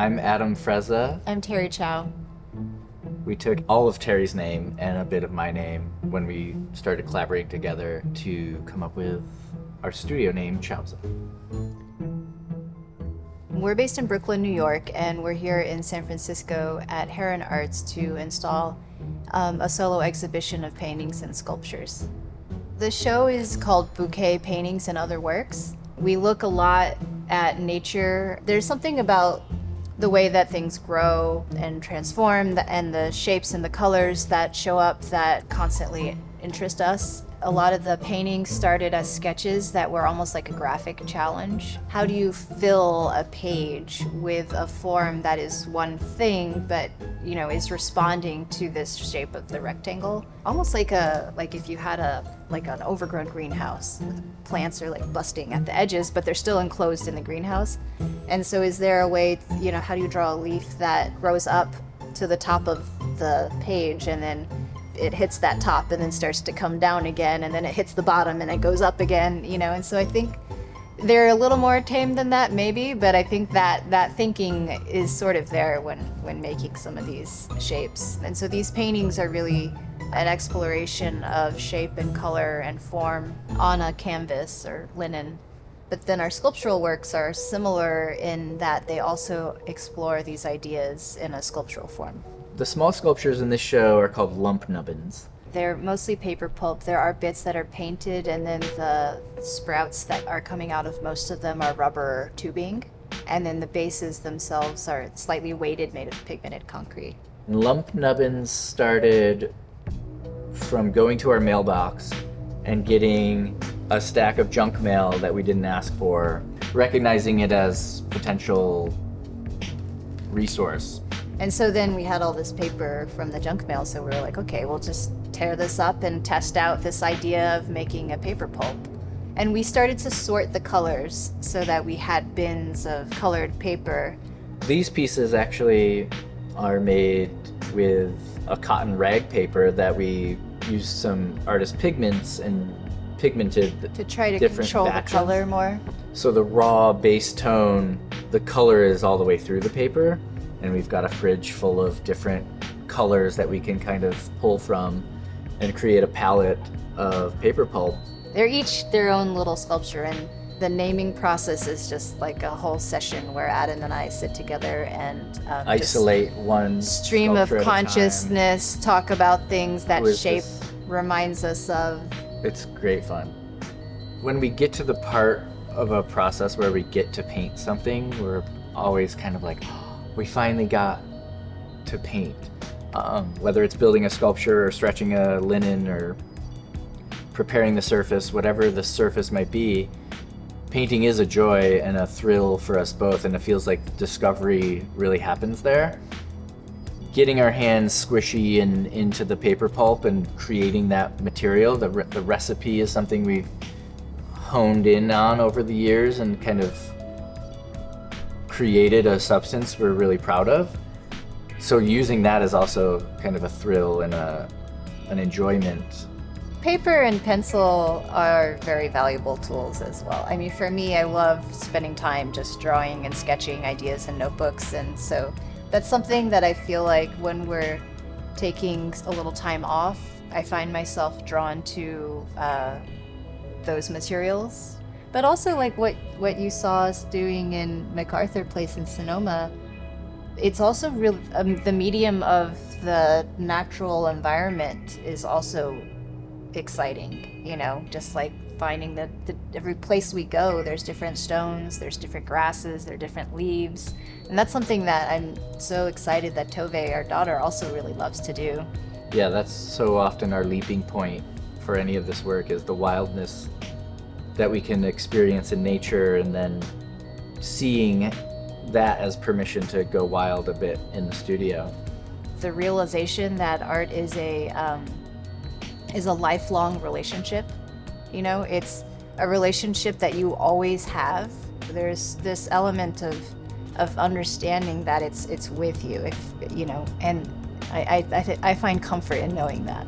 I'm Adam Frezza. I'm Terri Chiao. We took all of Terri's name and a bit of my name when we started collaborating together to come up with our studio name, Chiaozza. We're based in Brooklyn, New York, and we're here in San Francisco at Heron Arts to install a solo exhibition of paintings and sculptures. The show is called Bouquet Paintings and Other Works. We look a lot at nature. There's something about the way that things grow and transform and the shapes and the colors that show up that constantly interest us. A lot of the paintings started as sketches that were almost like a graphic challenge. How do you fill a page with a form that is one thing, but is responding to this shape of the rectangle? Almost like if you had an overgrown greenhouse. Plants are like busting at the edges, but they're still enclosed in the greenhouse. And so is there a way, how do you draw a leaf that grows up to the top of the page and then it hits that top and then starts to come down again, and then it hits the bottom and it goes up again, and so I think they're a little more tame than that maybe, but I think that thinking is sort of there when making some of these shapes. And so these paintings are really an exploration of shape and color and form on a canvas or linen. But then our sculptural works are similar in that they also explore these ideas in a sculptural form. The small sculptures in this show are called Nubbins. They're mostly paper pulp. There are bits that are painted, and then the sprouts that are coming out of most of them are rubber tubing. And then the bases themselves are slightly weighted, made of pigmented concrete. Nubbins started from going to our mailbox and getting a stack of junk mail that we didn't ask for, recognizing it as potential resource. And so then we had all this paper from the junk mail, so we were like, okay, we'll just tear this up and test out this idea of making a paper pulp. And we started to sort the colors so that we had bins of colored paper. These pieces actually are made with a cotton rag paper that we used some artist pigments and pigmented to try to different control batches. The color more. So the raw base tone, the color is all the way through the paper. And we've got a fridge full of different colors that we can kind of pull from and create a palette of paper pulp. They're each their own little sculpture, and the naming process is just like a whole session where Adam and I sit together and isolate one stream of consciousness, talk about things that shape reminds us of. It's great fun. When we get to the part of a process where we get to paint something, we're always kind of like, we finally got to paint. Whether it's building a sculpture or stretching a linen or preparing the surface, whatever the surface might be, painting is a joy and a thrill for us both, and it feels like discovery really happens there. Getting our hands squishy and into the paper pulp and creating that material, the recipe is something we've honed in on over the years and kind of created a substance we're really proud of. So using that is also kind of a thrill and an enjoyment. Paper and pencil are very valuable tools as well. I mean, for me, I love spending time just drawing and sketching ideas in notebooks, and so that's something that I feel like when we're taking a little time off, I find myself drawn to those materials. But also like what you saw us doing in MacArthur Place in Sonoma, it's also real. The medium of the natural environment is also exciting, just like finding that every place we go, there's different stones, there's different grasses, there are different leaves. And that's something that I'm so excited that Tove, our daughter, also really loves to do. Yeah, that's so often our leaping point for any of this work is the wildness that we can experience in nature, and then seeing that as permission to go wild a bit in the studio. The realization that art is a lifelong relationship. It's a relationship that you always have. There's this element of understanding that it's with you, and I find comfort in knowing that.